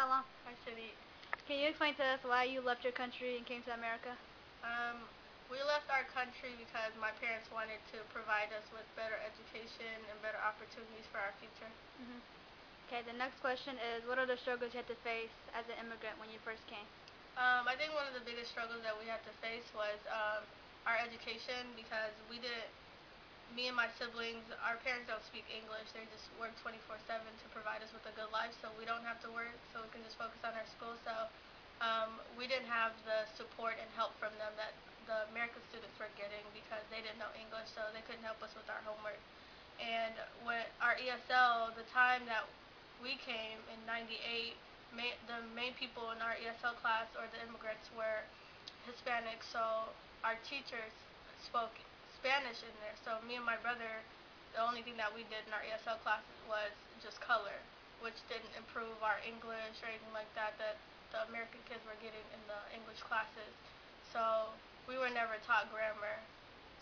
Salam. Hi, Shadi. Can you explain to us why you left your country and came to America? Um, we left our country because my parents wanted to provide us with better education and better opportunities for our future. Okay, the next question is, what are the struggles you had to face as an immigrant when you first came? I think one of the biggest struggles that we had to face was our education because me and my siblings, our parents don't speak English. They just work 24/7 to provide us with a good life, so we don't have to work, so we can just focus on our school. So we didn't have the support and help from them that the American students were getting because they didn't know English, so they couldn't help us with our homework. And when our ESL, the time that we came in '98, the main people in our ESL class or the immigrants were Hispanic, so our teachers spoke Spanish in there. So me and my brother, the only thing that we did in our ESL classes was just color, which didn't improve our English or anything like that the American kids were getting in the English classes. So we were never taught grammar.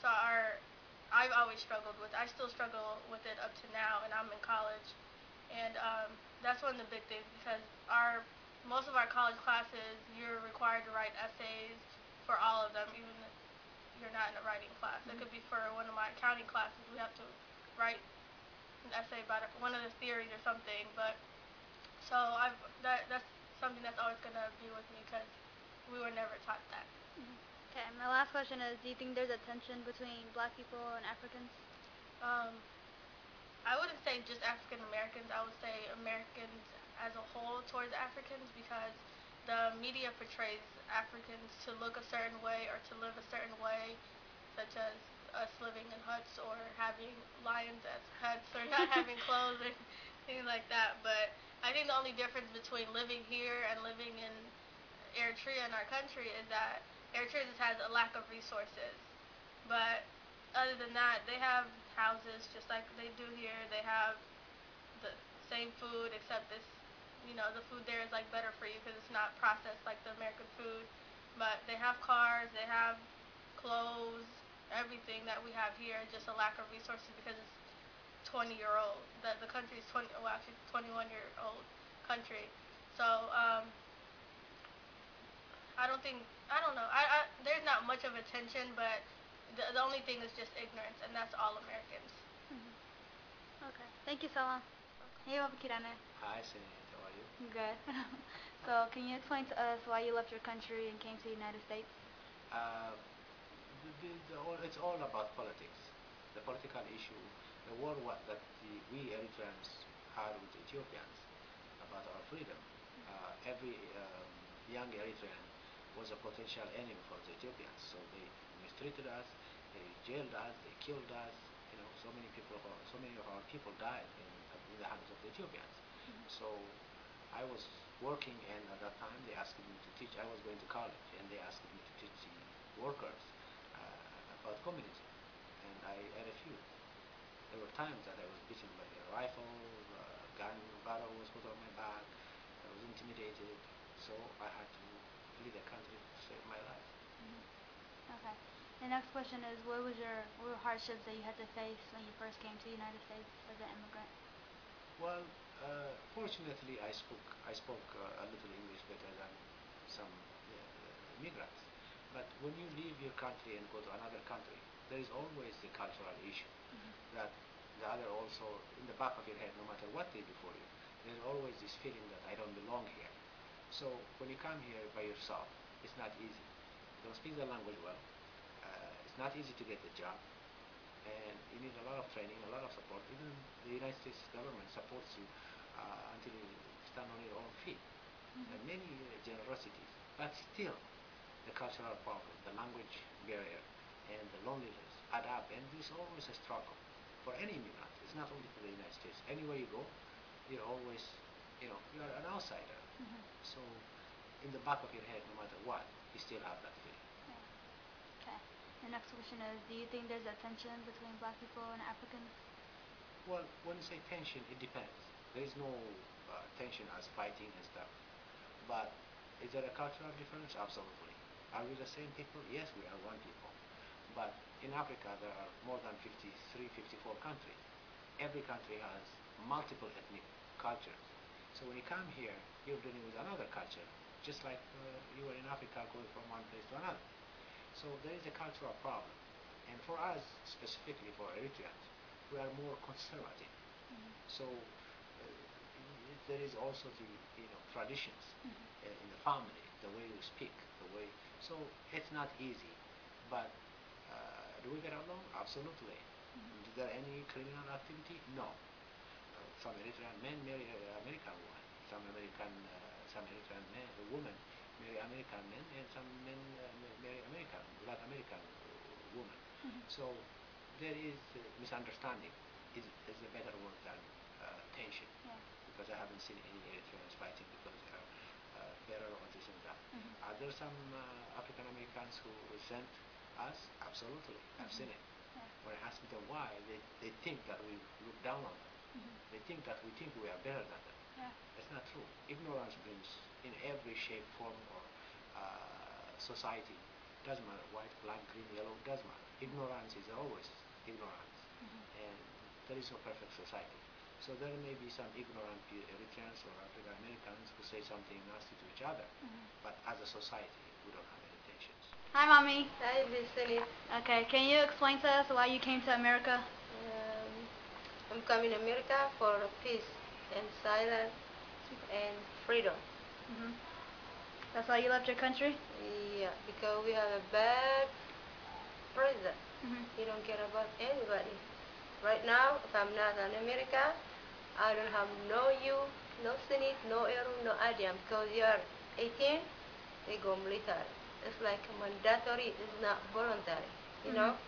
So I've always struggled with it. I still struggle with it up to now, and I'm in college. And that's one of the big things because most of our college classes, you're required to write essays for all of them, even if you're not in a writing class. It could be for one of my accounting classes, we have to write an essay about one of the theories or something. But so that's something that's always gonna be with me because we were never taught that. Okay, my last question is, do you think there's a tension between black people and Africans? Um, I wouldn't say just African Americans. I would say Americans as a whole towards Africans because the media portrays Africans to look a certain way or to live a certain way, such as us living in huts or having lions as pets or not having clothes or things like that. But I think the only difference between living here and living in Eritrea in our country is that Eritrea just has a lack of resources. But other than that, they have houses just like they do here. They have the same food, except the food there is like better for you because it's not processed like the American food. But they have cars, they have clothes, everything that we have here. Just a lack of resources because it's 20-year-old. The country is 21-year-old country. So I don't know. There's not much of a tension, but the only thing is just ignorance, and that's all Americans. Okay, thank you, Salam. Hey, Kirane. Hi, Sunil. How are you? Good. So, can you explain to us why you left your country and came to the United States? Uh, it's all about politics. The political issue, the that we Eritreans had with Ethiopians about our freedom. Every young Eritrean was a potential enemy for the Ethiopians, so they mistreated us, they jailed us, they killed us. So many of our people died in the hands of the Ethiopians. So I was working, and at that time they asked me to teach. I was going to college, and they asked me to teach the workers about communism, and I refused. There were times that I was beaten by a rifle, gun barrel was put on my back, I was intimidated, so I had to flee the country to save my life. Okay. The next question is, what were hardships that you had to face when you first came to the United States as an immigrant? Well, fortunately, I spoke a little English better than some immigrants. But when you leave your country and go to another country, there is always the cultural issue that the other also in the back of your head, no matter what they do for you, there's always this feeling that I don't belong here. So when you come here by yourself, it's not easy. You don't speak the language well. It's not easy to get the job, and you need a lot of training, a lot of support. Even the United States government supports you until you stand on your own feet. And many generosities, but still the cultural problem, the language barrier, and the loneliness add up, and there's always a struggle for any immigrant. It's not only for the United States. Anywhere you go, you're always, you're an outsider. So in the back of your head, no matter what, you still have that feeling. Okay. The next question is, do you think there's a tension between black people and Africans? Well, when you say tension, it depends. There is no tension as fighting and stuff. But is there a cultural difference? Absolutely. Are we the same people? Yes, we are one people. But in Africa, there are more than 53, 54 countries. Every country has multiple ethnic cultures. So when you come here, you're dealing with another culture, just like you were in Africa going from one place to another. So there is a cultural problem. And for us, specifically for Eritreans, we are more conservative. So there is also the traditions in the family, the way we speak, the way. So it's not easy. But do we get along? Absolutely. Is there any criminal activity? No. Some Eritrean men marry American women. Some Eritrean women marry American men, and some men marry Black American women. So there is misunderstanding. Is a better word than tension. Yeah. Because I haven't seen any Eritreans fighting because they are better or this and that. Are there some African Americans who resent us? Absolutely. I've seen it. Yeah. When I ask them why, they think that we look down on them. They think that we think we are better than them. Yeah. That's not true. Ignorance brings in every shape, form, or society. Doesn't matter, white, black, green, yellow, doesn't matter. Ignorance is always ignorance. And there is no perfect society. So there may be some ignorant Eritreans or African Americans who say something nasty to each other. But as a society, we don't have any tensions. Hi, Mommy. Hi, listening. Okay, can you explain to us why you came to America? I'm coming to America for peace and silence and freedom. That's why you left your country? Yeah, because we have a bad president. He don't care about anybody. Right now, if I'm not in America, I don't have no youth, no Senate, no Eru, no IDM. Because you are 18, they go military. It's like mandatory, it's not voluntary, you know?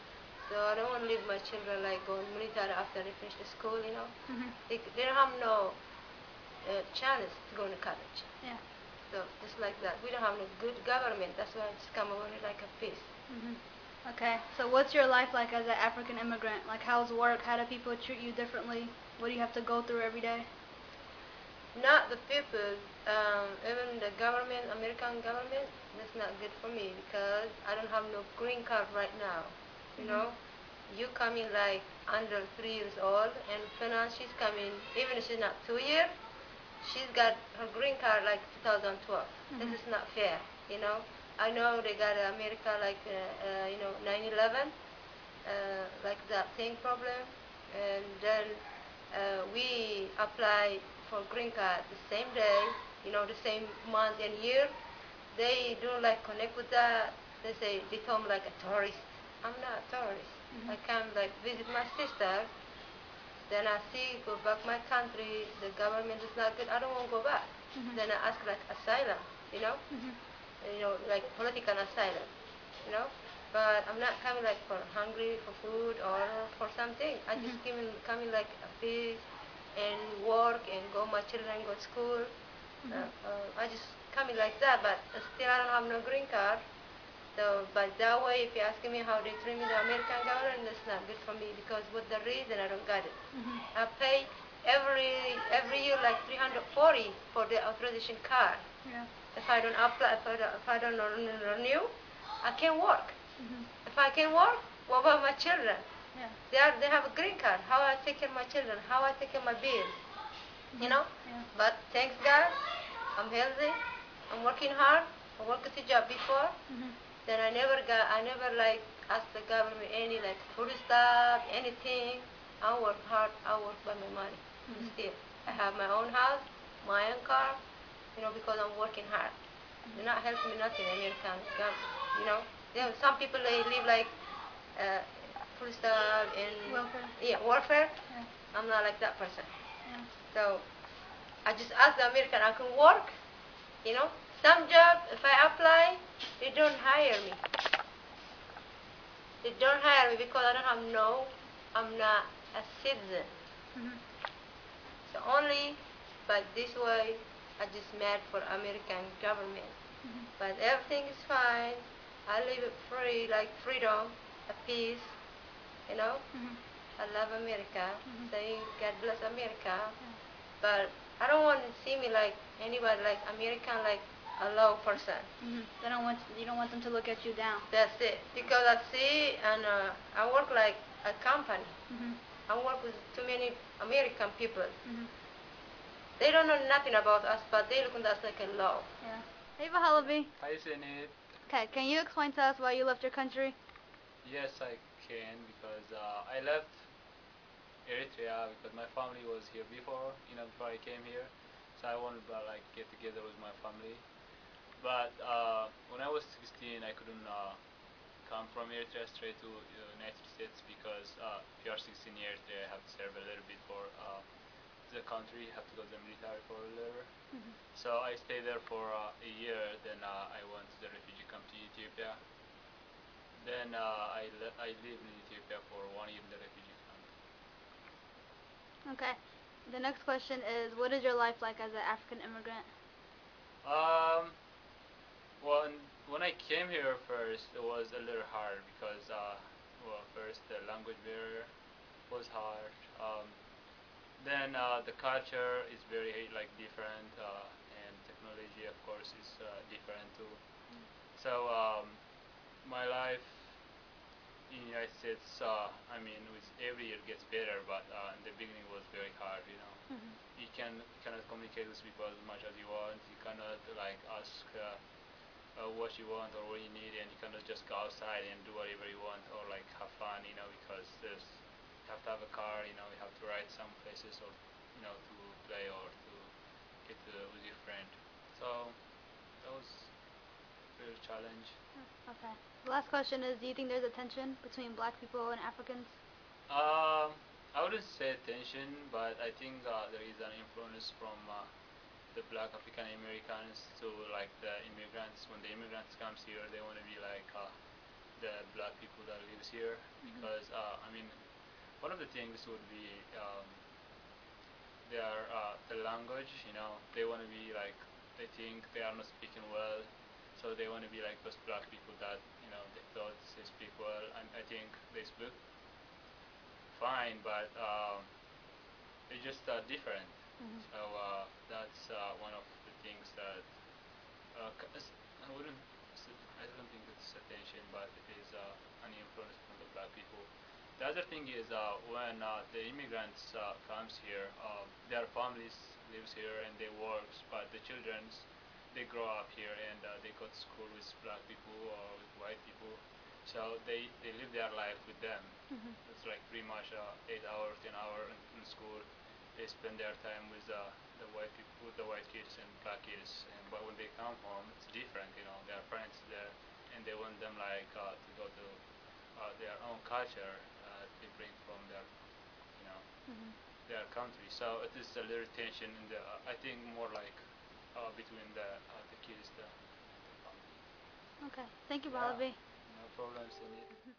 So I don't want to leave my children like going military after they finish the school, you know? They don't have no chance to go to college. Yeah. So just like that. We don't have no good government. That's why I just come over here like a peace. Okay, so what's your life like as an African immigrant? Like, how's work? How do people treat you differently? What do you have to go through every day? Not the people, even the government, American government, that's not good for me because I don't have no green card right now. You know, you coming like under 3 years old, and Fina, she's coming, even if she's not 2 years, she's got her green card like 2012. This is not fair, you know. I know they got America like, 9/11, like that thing problem, and then we apply for green card the same day, you know, the same month and year. They don't like connect with that. They told me like a tourist. I'm not a tourist. I come like visit my sister. Then I see, go back my country, the government is not good, I don't want to go back. Then I ask like asylum, you know? Like political asylum, you know? But I'm not coming like for hungry, for food, or for something. I just coming like a peace and work and go my children go to school. I just coming like that, but still I don't have no green card. So, but that way, if you're asking me how they treat me, the American government, that's not good for me because with the reason I don't got it. I pay every year like $340 for the authorization card. Yeah. If I don't apply, if I don't renew, I can't work. If I can't work, what about my children? Yeah. They have a green card. How I take care of my children? How I take care of my bills? You know. Yeah. But thanks God, I'm healthy. I'm working hard. I worked at the job before. Then I never like asked the government any like food stuff, anything. I work hard. I work by my money. Still, I have my own house, my own car. You know, because I'm working hard. They're not helping me nothing. American government. You know, some people they live like food stuff and Welfare. Yeah, warfare. Yeah. I'm not like that person. Yeah. So I just ask the American I can work. You know, some job if I apply, they don't hire me. They don't hire me because I don't have I'm not a citizen. So only by this way I just mad for American government. But everything is fine. I live it free, like freedom, a peace, you know. I love America. Say God bless America. But I don't want to see me like anybody like American like a low person. You don't want them to look at you down. That's it. Because I see and I work like a company. I work with too many American people. They don't know nothing about us, but they look at us like a law. Yeah. Hey, Bahalabi. Hi, Zenit. Okay, can you explain to us why you left your country? Yes, I can because I left Eritrea because my family was here before, before I came here. So I wanted to like get together with my family. But when I was 16, I couldn't come from Eritrea straight to United States because if you are 16 years, you have to serve a little bit for the country. You have to go to the military for a little. Mhm. So I stayed there for a year. Then I went to the refugee camp to Ethiopia. Then I lived in Ethiopia for 1 year in the refugee camp. Okay. The next question is, what is your life like as an African immigrant? Um, when when I came here first, it was a little hard because well, first the language barrier was hard. Then the culture is very like different, and technology, of course, is different too. So my life in the United States, I mean, with every year gets better, but in the beginning was very hard. Mhm. You cannot communicate with people as much as you want. You cannot like ask what you want or what you need, and you cannot just go outside and do whatever you want or like have fun, because you have to have a car, you have to ride some places or to play or to get with your friend. So that was a real challenge. Okay. The last question is, do you think there's a tension between black people and Africans? I wouldn't say attention, but I think there is an influence from the black African Americans to like the immigrants. When the immigrants comes here, they want to be like the black people that lives here Mhm. because I mean, one of the things would be their the language. They want to be like they think they are not speaking well, so they want to be like those black people that they thought they speak well, and I think they speak fine, but it's just different. Mhm. So that's one of the things that I wouldn't. I don't think it's attention, but it is an influence from the black people. The other thing is when the immigrants comes here, their families lives here and they works, but the childrens they grow up here and they go to school with black people or with white people, so they live their life with them. Mhm. It's like pretty much 8 hours, 10 hours in school. They spend their time with the white people, with the white kids and black kids. But when they come home, it's different. Their friends there, and they want them like to go to their own culture. They bring from you know, Mhm. their country. So it is a little tension in the. I think more like between the kids, the family. Okay. Thank you, Yeah, Bahalabi. no problems in it.